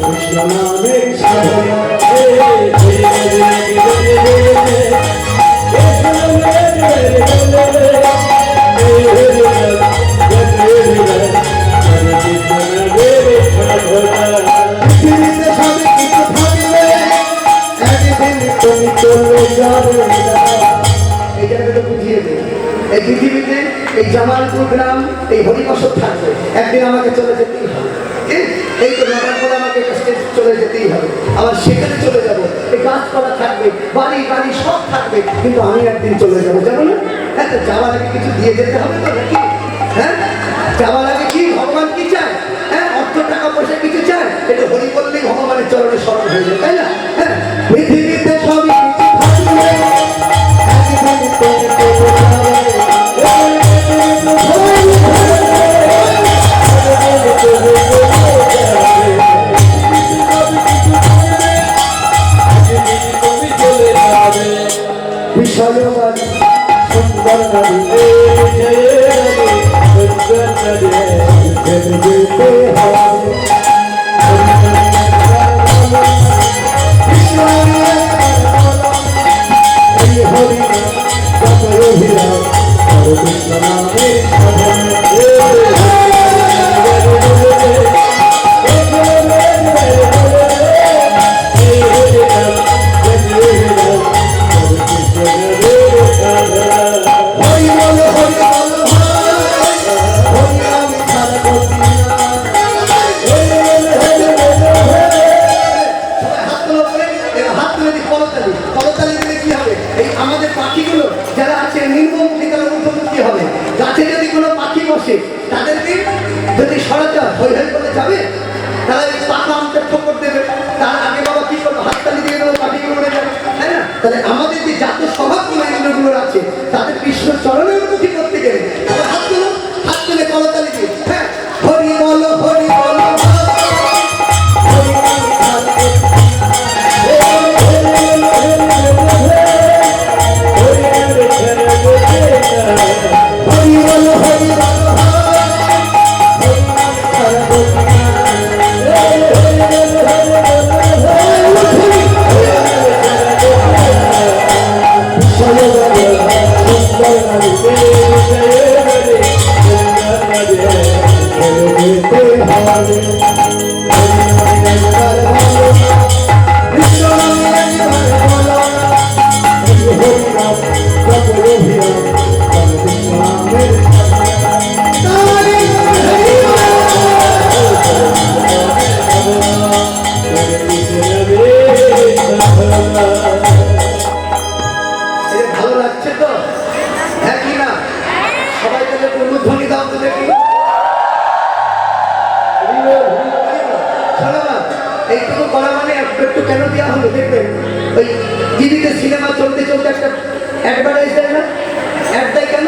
কৃষ্ণ নামে সাধনা এই পৃথিবীতে এই জামালপুর গ্রাম এই হরিবসত থাকবে, একদিন আমাকে চলে যেতেই হবে। এই তো ব্যাপার করে আমাকে চলে যেতেই হবে, আবার সেখানে চলে যাব। এই গাছপালা থাকবে, বাড়ি বাড়ি সব থাকবে, কিন্তু আমি একদিন চলে যাবো, জানো না? হ্যাঁ, তো যাওয়ার আগে কিছু দিয়ে যেতে হবে তো নাকি? হ্যাঁ, যাওয়ার আগে কি ভগবান কি চায়? হ্যাঁ, অর্থ টাকা পয়সা কিছু চায়? এটা হরি বললেই ভগবানের চরণে স্মরণ হয়ে যায়, তাই না? হ্যাঁ, পৃথিবীতে সবই যদি সরাচার হই হই করে যাবে, তারা এই পাকা আমটা ঠোকর দেবে, তার আগে বাবা কি করবো, হাততালি দিয়ে দেবো, পাখিগুলো উড়ে যাবে, তাই না? তাহলে আমাদের যে জাতীয় স্বভাবগুলো ইন্দ্রগুলো আছে, তাদের কৃষ্ণ চরণের মুখী করতে গেলে হাত তুলো, হাত তুলে করতালি দিয়ে, হ্যাঁ, হরি বলো হরি বলো সিনেমা চলতে চলতে একটা অ্যাডভার্টাইজ দেয় না? অ্যাড দেয় কেন?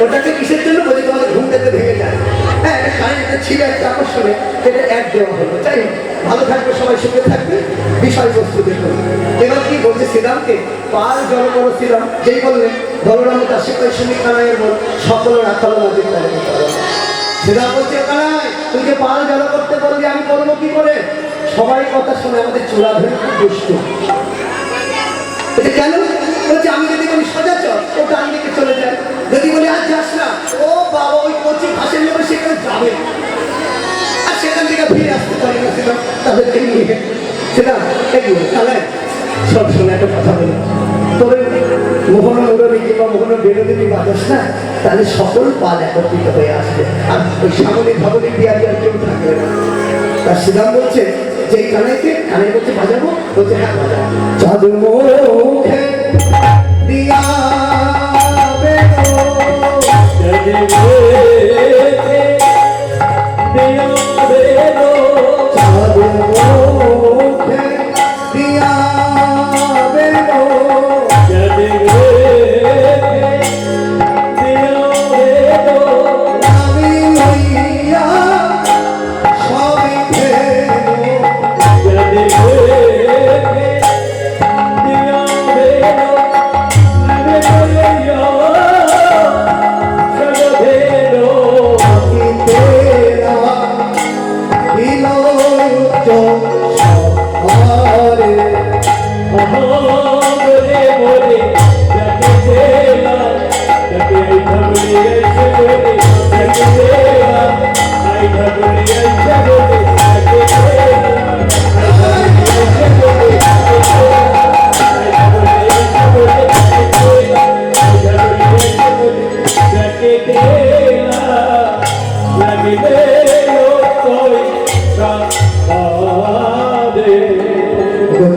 ওটাকে কিসের জন্য? বলে তোমাদের ঘুম থেকে ভেঙে যায়। হ্যাঁ, এটা কারেন্টটা ছিল একটা আকর্ষণে, এটা অ্যাড দেওয়া হলো। তাই ভালো থাকবে, সবাই সুখে থাকবে, বিষয়বস্তু দেখুন। এবার কি বলছে শ্রীরামকে? পাল জল করো শ্রীরাম, যেই বললেন বলরাম দাসে কৈশমী কানাইয়ের বল সকল রাখালো নদীর তালে। শ্রীরাম বলছে, কানাই তুই যে পাল জল করতে বললি, আমি করবো কি করে? সবাই কথা শুনে আমাদের চূড়া ধরে খুব দুষ্ট। কেন বলছে? আমি যদি বলি সোজা চল, ও ডান দিকে চলে যায়। যদি বলি আজ যাস না, ও বাবা ওই কচি ঘাসের নেবে, সেখানে যাবে, আর সেখান থেকে ফিরে আসতে পারি না। সেটা তাদেরকে নিয়ে সেটা এগুলো তাহলে সব শোনে একটা কথা বলি, তবে মোহন মুরবী কিংবা মোহন বেরোদিনী বাজাস না, তাহলে সকল পাল একত্রিত হয়ে আসবে, আর ওই সামনে ভবনী বিহারি আর কেউ থাকবে না। তার শ্রীরাম বলছে যে কানাইকে, কানাই বলছে বাজাবো, বলছে হ্যাঁ বাজাবো। চাঁদ মুখে দিয়া Hello.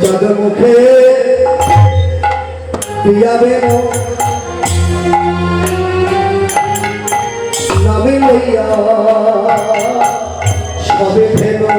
চাঁদ মুখে পিয়াবে নামে লইয়া সবে ফেলো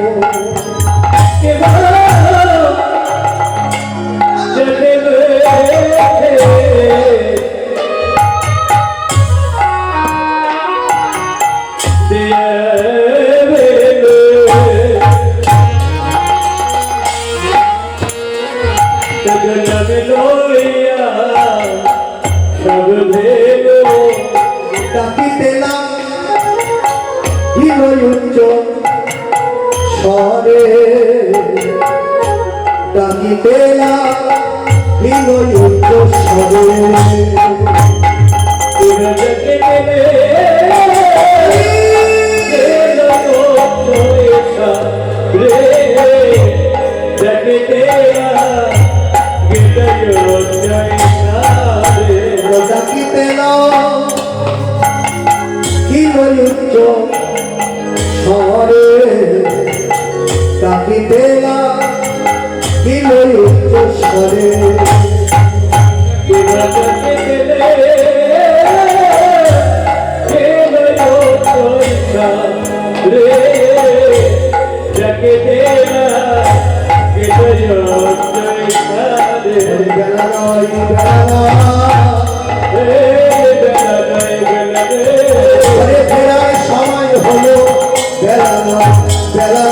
ডাকিতে না বিনয়ুক্ত ডাকিতে না বিনয়ুক্ত শহরে ডাকিতে না বিনয়ুক্ত স্বরে সময় হলো বেলা বেলা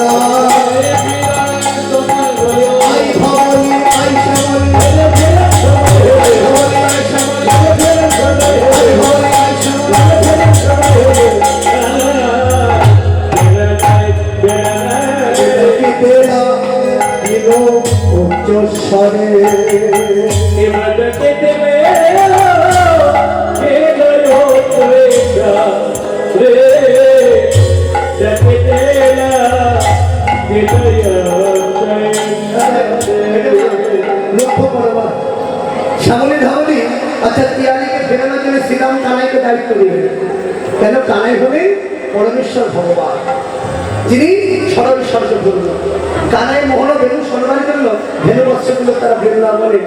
স্বরে সামনে ধামনি আচ্ছা তিয়ালিকে ফেরানোর জন্য শ্রীরাম কানাইকে দায়িত্ব দিলেন কেন কানাই হলেন পরমেশ্বর ভগবান যিনি সরস্বর্য পূর্ণ কানাই মোহন বেনু সম্মানের জন্য ধেনু বৎসগুলো তারা বেরোনা বলে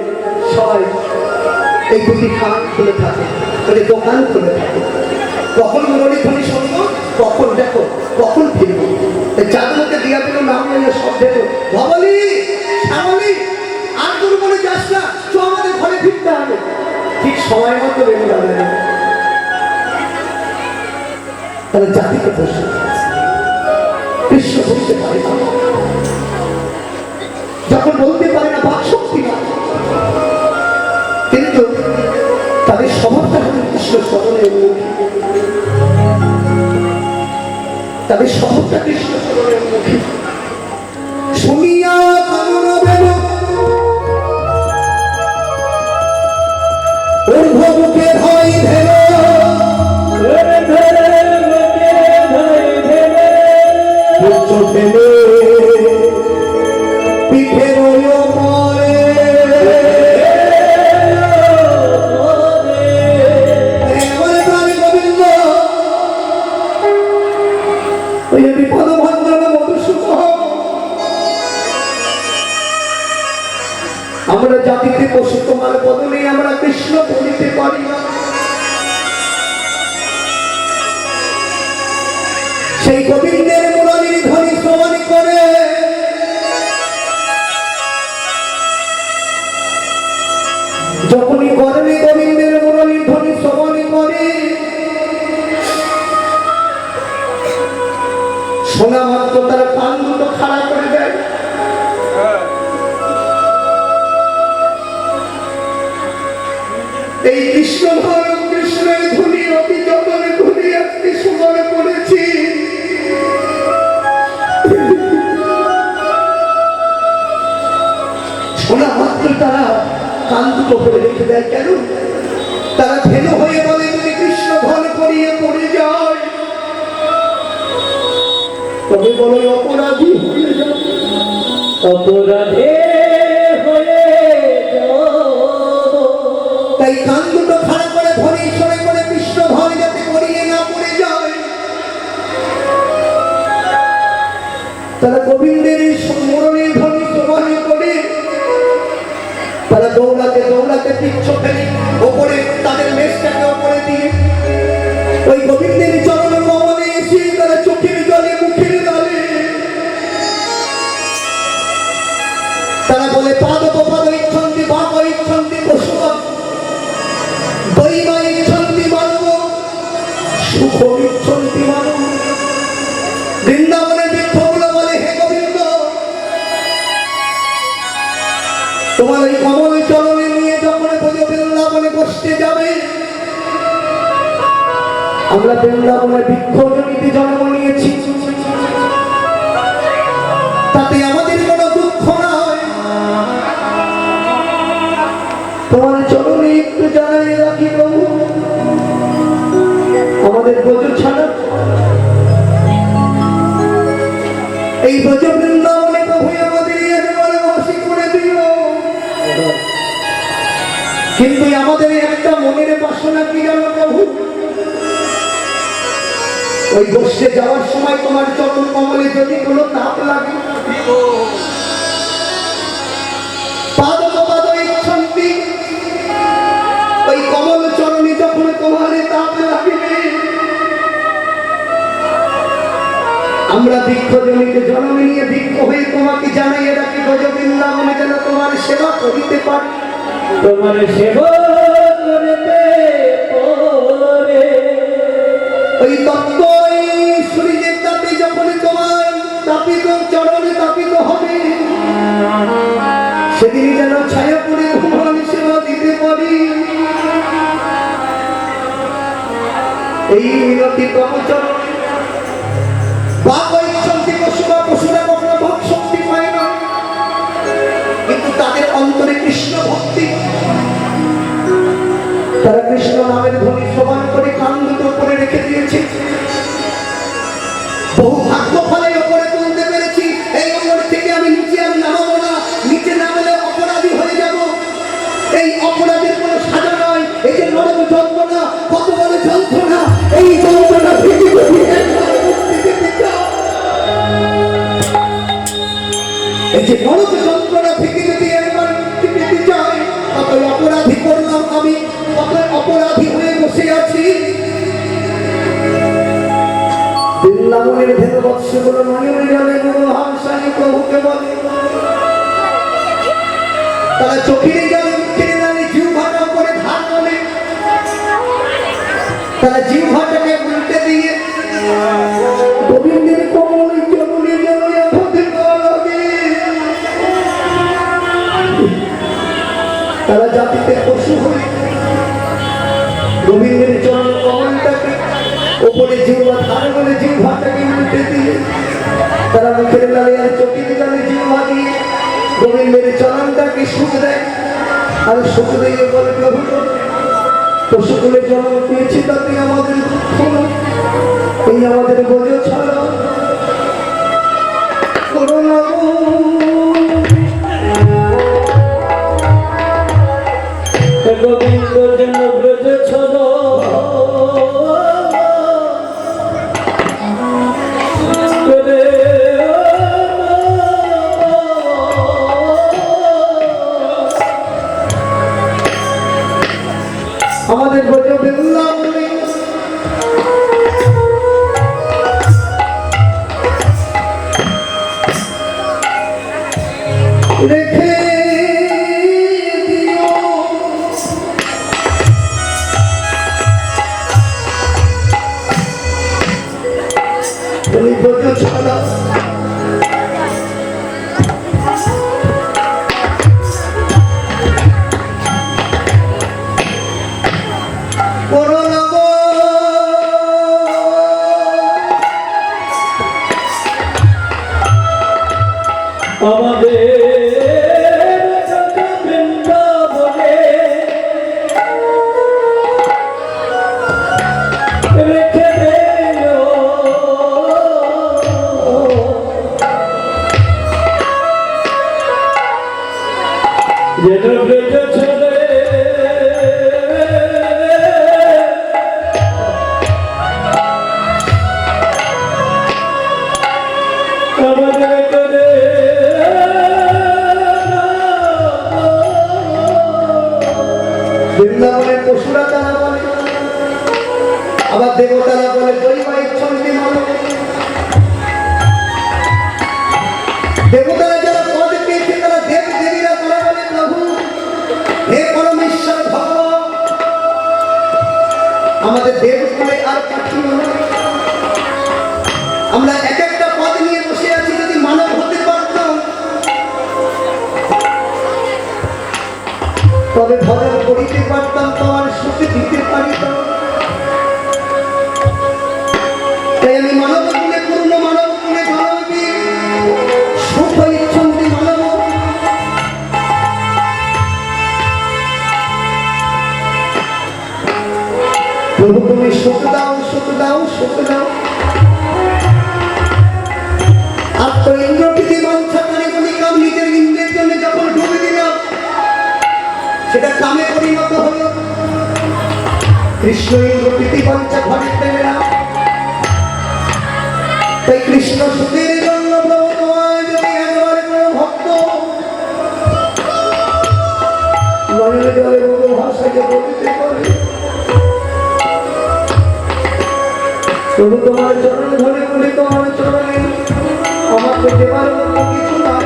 সবাই এই দুটি খান খুলে থাকে দোকান খুলে থাকে কখন মুরলী ধ্বনি শুনবো কখন দেখো কখন ফিরবো চাঁদকে দিয়া পেল নাম নিয়ে সব দেখো ভবলি শ্যামলি আর তোর মনে যাস না তো আমাদের ঘরে ফিরতে হবে ঠিক সময় মতো বেরো যাবে তাহলে জাতিকে প্রশ্ন কৃষ্ণ বলতে পারে না যখন বলতে পারে না বাক শক্তি না কিন্তু তাদের স্বভাবটা হল কৃষ্ণ স্মরণের মুখী তাদের স্বভাবটা কৃষ্ণ স্মরণের মুখী শুনিয়া কানন বেল ঊর্ধ্বমুখে ভয় ধেল ফেলে পিঠে মরে গোবিন্দ ওই বিপদ ভঞ্জনা মধুসূদ আমরা জাতিতে পশু তোমার বদলে আমরা কৃষ্ণ বলিতে পারি না সেই গোবিন্দের মুরলীর ধ্বনি শ্রবণ করে যখনই গরমে গোবিন্দের মুরলীর ধ্বনি শ্রবণ করে শোনা মাত্র তারা কান দুটো খাড়া করে দেয় এই কৃষ্ণ ধর কৃষ্ণের ধ্বনি অতি যতনে ধ্বনি আজকে সুমনে পড়েছি শোনা মাত্র তারা কান দুটো করে রেখে দেয়। কেন? তারা ধেনু হয়ে বলে যদি কৃষ্ণ ঘন করিয়ে পড়ে যায় তবে বলো অপরাধী হয়ে যাবে, অপরাধী হয়ে তাই কান দুটো খাড়া করে ধরে সরে করে কৃষ্ণ ধর যাতে করিয়ে না পড়ে যায়। তারা গোবিন্দের মরণের ধ্বনি শ্রবণ করে তারা দৌড়াতে দৌড়াতে পিচ্ছ ফেলে ওপরে তাদের মেষটাকে ওপরে দিয়ে ওই গোবিন্দের চরণ কমলে এসে তারা চোখের জলে মুখের জলে তারা বলে পাদ পাদ ইচ্ছন্তি বাপ ইচ্ছন্তি পশু দৈবা ইচ্ছন্তি মানব সুখ ইচ্ছন্তি মানব। বৃন্দাবনের বৃক্ষগুলো বলে হে গোবিন্দ তোমার এই কমল চরণে নিয়ে যখন বৃন্দাবনে বসতে যাবে আমরা বৃন্দাবনে বৃক্ষজনিতে জন্ম নিয়েছি তাতে আমাদের কোনো দুঃখ নয়। তোমার চরণে একটু জানাই রাখি প্রভু আমাদের ব্রজ ছাড়া এই ব্রজ বৃন্দাবনে প্রভু আমাদের একেবারে বাসী করে দিল। কিন্তু আমাদের একটা মনের বাসনা কি জানো প্রভু, ওই বসে যাওয়ার সময় তোমার চরণ কমলে যদি কোনো তাপ লাগে পাদ পাদ ইচ্ছন্তি ওই কমল চরণে যখন তোমার তাপ লাগবে আমরা বৃক্ষজনিতে জন্ম নিয়ে বৃক্ষ হয়ে তোমাকে জানাই রাখি ব্রজ বৃন্দাবনে যেন তোমার সেবা করিতে পারি। তোমার সেবা করিতে ওই তত্ত্ব শরীরের তাপে যখন তোমার তাপিত চরণে তাপিত হবে সেদিন যেন ছায়া পড়ে ভগবান সেবা দিতে পারি। এই মিনতি তম চরণে পশুরা কখনো ভোগ শক্তি পায় না কিন্তু তাদের অন্তরে কৃষ্ণ ভক্তি তারা কৃষ্ণ নামের ধ্বনি শ্রবণ করে কান দুটো উপরে রেখে দিয়েছে। বহু ভাগ্য ফলে উপরে তুলতে পেরেছি। এই অঙ্গন থেকে আমি নিচে আমি নামাবো না, নিচে নামলে অপরাধী হয়ে যাব। এই অপরাধের কোনো সাজা নয়। এই যে নরম যন্ত্রণা কত বড় যন্ত্রণা, এই যন্ত্রণা থেকে যদি একবার মুক্তি পেতে চাও, এই যে নরম যন্ত্রণা থেকে যদি একবার মুক্তি পেতে চাই কত অপরাধী করলাম আমি, কত অপরাধী হয়ে বসে আছি। বৃন্দাবনের ভেদ বৎসগুলো নয়নে জলে গুরু হামসানি প্রভুকে বলে তারা চোখের জলে মুখের জলে জিহ্বার উপরে ধার বলে তারা জিহ্বাটাকে উল্টে দিয়ে গোবিন্দের কমল চরণে জলে হতে লাগে। তারা জাতিতে পশু হয়ে গোবিন্দের চরণ কমলটাকে ওপরে জিহ্বা ধার বলে জিহ্বাটাকে উল্টে দিয়ে তারা মুখের জলে আর চোখের জলে জিহ্বা দিয়ে গোবিন্দের চরণটাকে সুখ দেয় আর সুখ দিয়ে বলে প্রভু পশুগুলো জন্ম পেয়েছি তাতে আমাদের দুঃখ নয়, এই আমাদের বোঝ ছাড়া করোনা গোবিন্দ যেন ব্রজ ছড়ো আমাদের ব্রজ বৃন্দাবনে রেখে দিও তুমি ব্রজ ছাড়া আমাদের বৃন্দাবনের পশুরা তারা বলে, আবার দেবতারা বলে বৈবাহিক ছন্দি মানব। দেবতারা যারা পদ পেয়েছে তারা দেব দেবীরা তারা বলে প্রভু হে পরমেশ্বর ভগবান আমাদের দেব বলে আর পাঠিও না। আমরা এক একটা পদ নিয়ে বসে আছি, যদি মানব হতে পারতাম তবে ভজন করিতে পারতাম, তোমার সুখে দিতে পারিতাম। তাই আমি মানব গুণে পূর্ণ, মানব গুণে জনমী সুখ ইচ্ছন্তি মানব। প্রভু তুমি সুখ দাও, সুখ দাও, সুখ দাও। আত্ম ইন্দ্রপ্রীতি বাঞ্ছা করে কাম নিজের ইন্দ্রের জন্য যখন ডুবে দিলাম সেটা কামে পরিণত হলো। কৃষ্ণ ইন্দ্রপ্রীতি বাঞ্ছা ঘরে পেলে না, তাই কৃষ্ণ সুখের জন্য প্রভু তোমায় যদি একবার কোনো ভক্ত নয়নে জলে বহু ভাষাকে বলিতে পারে, প্রভু তোমার চরণ ধরে বলি তোমার চরণে আমাকে দেবার মতো কিছু নাই।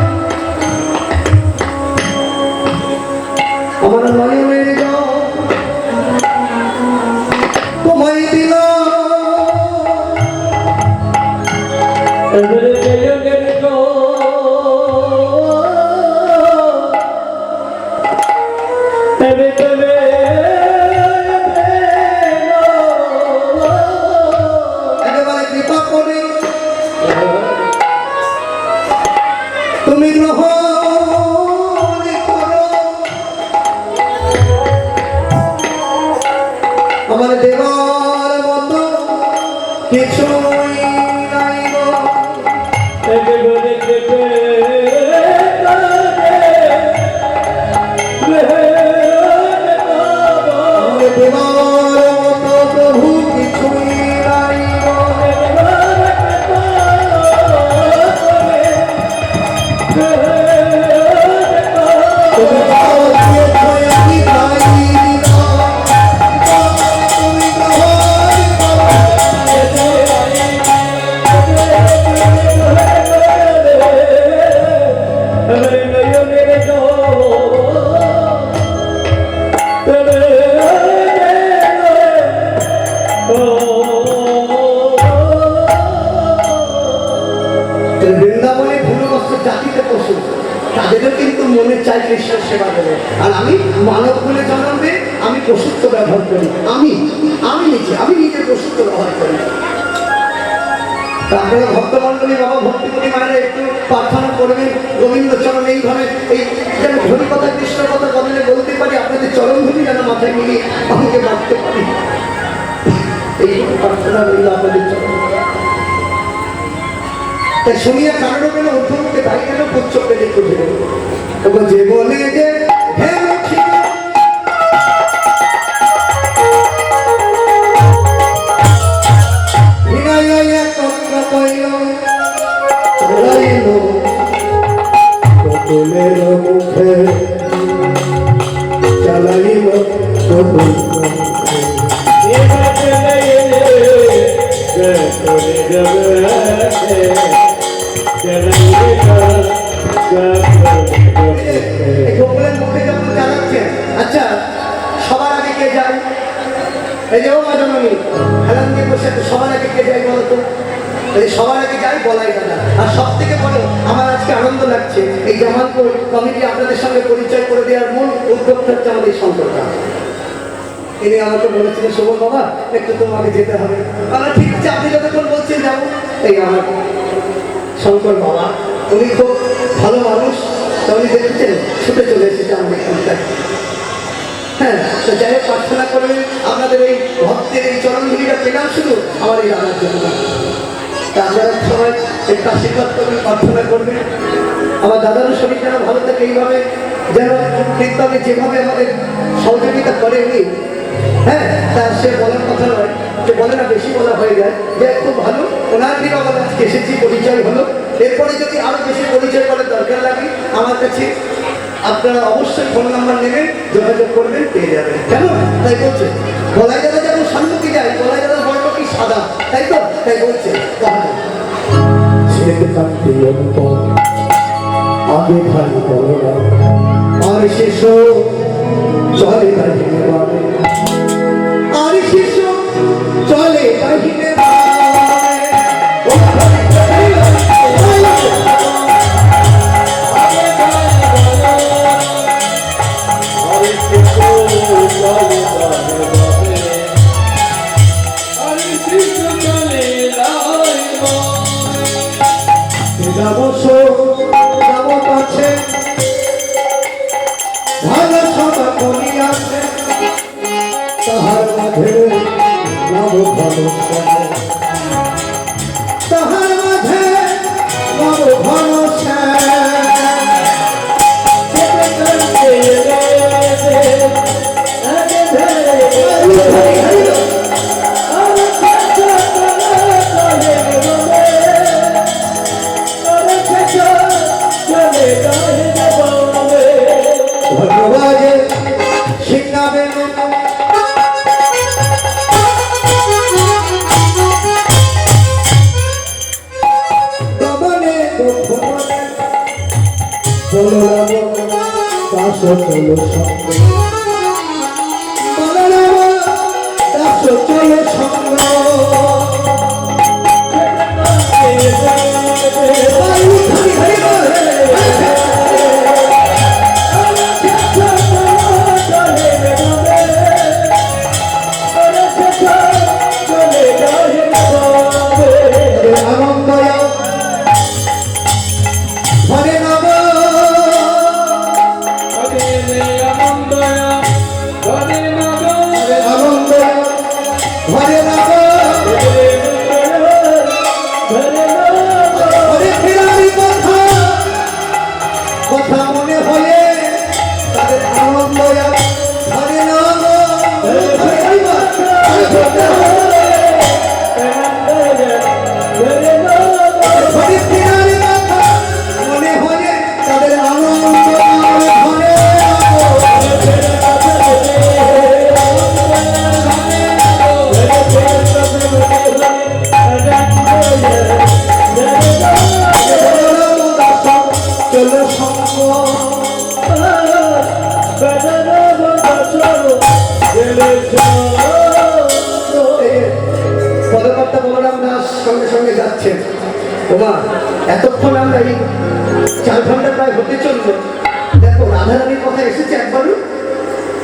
আমার নয়নের জল তোমায় দিলাম, একেবারে কৃপা করে তুমি গ্রহণ করো। আমার দেবার মতো কিছুই নাই গো। আমার দেবার মতো প্রভু কিছুই নাই গো। তুমি আমি পাই না, তুমি গ্রহণ বৃন্দাবনে ভূলবস্ত জাতিতে পশু তাদেরও কিন্তু মনে চাই কৃষ্ণের সেবা দেবে। আর আমি মানব বলে জন্মে আমি পশুত্ব ব্যবহার করি, আমি নিজের পশুত্ব ব্যবহার করি। তারপরে ভক্তমন্ডলী বাবা ভক্তিপতি মায়েরা একটু প্রার্থনা করবেন গোবিন্দ চরণ এইভাবে, এই যেন হরি কথা কৃষ্ণ কথা বদলে বলতে পারি, আপনাদের চরণ ধরি যেন মাথায় মিলিয়ে আমাকে বাঁচতে পারি, এই প্রার্থনা রইল আপনাদের চরণ। তাই শুনিয়া কারণ পেল উদ্ধবকে তাই গেল পুচ্ছকে দেখতে ফেলে এবং যে বলে যে মুখে চালাইল আচ্ছা সবার আগে কে যায়? এই যে মাঝামানি হেলান দিয়ে বসে সবার আগে কে যায় বলতো? সবার আগে যাই বলাই দাদা। আর সব থেকে বলো আমার আজকে আনন্দ লাগছে এই জামালপুর কমিটি আপনাদের সঙ্গে পরিচয় করে দেওয়ার মূল উদ্যোক্তা হচ্ছে আমাদের শঙ্করদা। তিনি আমাকে বলেছিলেন শোভন বাবা একটু তোমাকে যেতে হবে। আমার ঠিক আছে আপনি যতক্ষণ বলছেন যাবো। এই আমার শঙ্কর বাবা উনি খুব ভালো মানুষ, তা উনি দেখেছেন ছুটে চলে এসেছে আমাদের সন্তান। হ্যাঁ তো যাই হোক প্রার্থনা করবেন আপনাদের এই ভক্তের এই চরণগুলিটা পেলাম শুধু আমার এই রাধার জন্য। তা আপনারা সবাই একটু আশীর্বাদ করবেন, প্রার্থনা করবেন আমার দাদার শরীর যেন ভালো থাকে, এইভাবে যেন কীর্তনে যেভাবে আমাদের সহযোগিতা করে উনি, হ্যাঁ, তা সে বলার কথা নয়, সে বলে না, বেশি বলা হয়ে যায়, যে খুব ভালো ওনার দিকে আমাদের আজকে এসেছি, পরিচয় হলো। এরপরে যদি আরো বেশি পরিচয় করার দরকার লাগে আমার কাছে আপনারা অবশ্যই ফোন নাম্বার নেবেন, যোগাযোগ করবেন, পেয়ে যাবেন। কেন তাই বলছে গলায় দাদা যেমন সম্মুখী যায়, গলায় দাদা বড় কি সাদা, তাই তো, তাই বলছে আগে ভাই বলো আর শেষ চলে দাহিনে বামে, আর শেষ চলে দাহিনে ভালো সভা করিয়াছে তাহার মাঝে নব ভালো, তাহার মাঝে নব ভালো পদকর্তা বলরাম দাস সঙ্গে সঙ্গে যাচ্ছেন। ওমা এতক্ষণ আমরা এই 4 ঘন্টা প্রায় হতে চললো, দেখো রাধারানীর কথা এসেছে একবারও,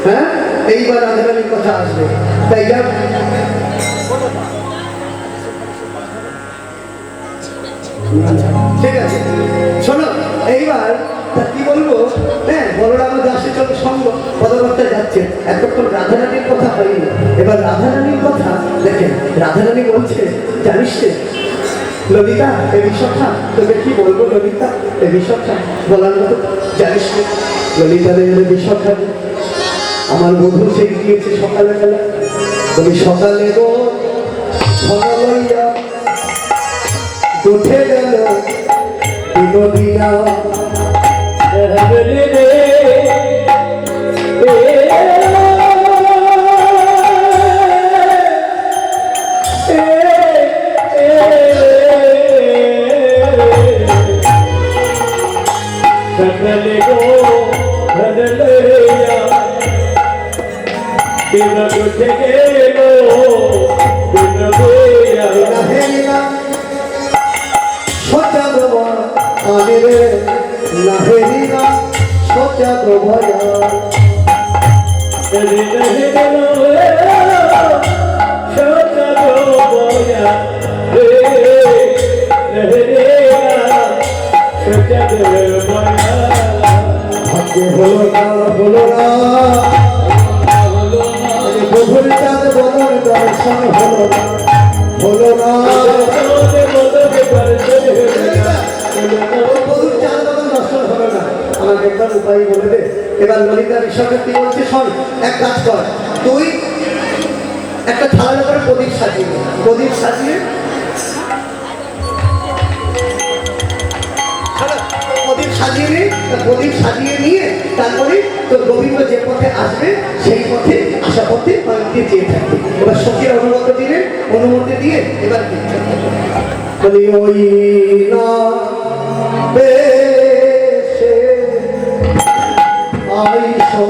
হ্যাঁ এইবার রাধারানীর কথা আসবে, তাই যা ঠিক আছে। শোনো এইবার কি বলবো, হ্যাঁ বলরাম দাসের জন্য সঙ্গ পদকর্তা যাচ্ছে, এতক্ষণ রাধারানীর কথা হয়নি, এবার রাধারানীর কথা দেখেন। রাধারানী বলছে জানিস ললিতা এ বিষয়টা তোকে কি বলবো, ললিতা এ বিষয়টা বলার মতো জানিস না ললিতাদের বিষয়টা আমার বধূ সে গিয়েছে সকালে বেলা, বলি সকালে গো লইয়া উঠে গেল বিনোদিয়া सकले गो धनलया बिन कुछ गेलो बिन गोया नाहेला सोचा बाबा आने रे नाहेला सोचा बाबा तेरे नहीं गलो सोचा बाबा रे नहरेला सोचा बाबा ভাগ্যে হলো না বধুর চাঁদ বদল দর্শন হলো না। আমাকে একবার উপায় বলে দে। এবার ললিতা ঋষভের কি বলছে, শোন এক কাজ কর, তুই একটা থালার উপরে প্রদীপ সাজিয়ে নে। প্রদীপ সাজিয়ে প্রদীপ সাজিয়ে নে। প্রদীপ সাজিয়ে নিয়ে তারপরে তোর গোবিন্দ যে পথে আসবে সেই পথে আসা পথে দিয়ে চেয়ে থাকবে। এবার সখীর অনুমতি দিলে, অনুমতি দিয়ে এবার বলি ওই না বেশে আইসো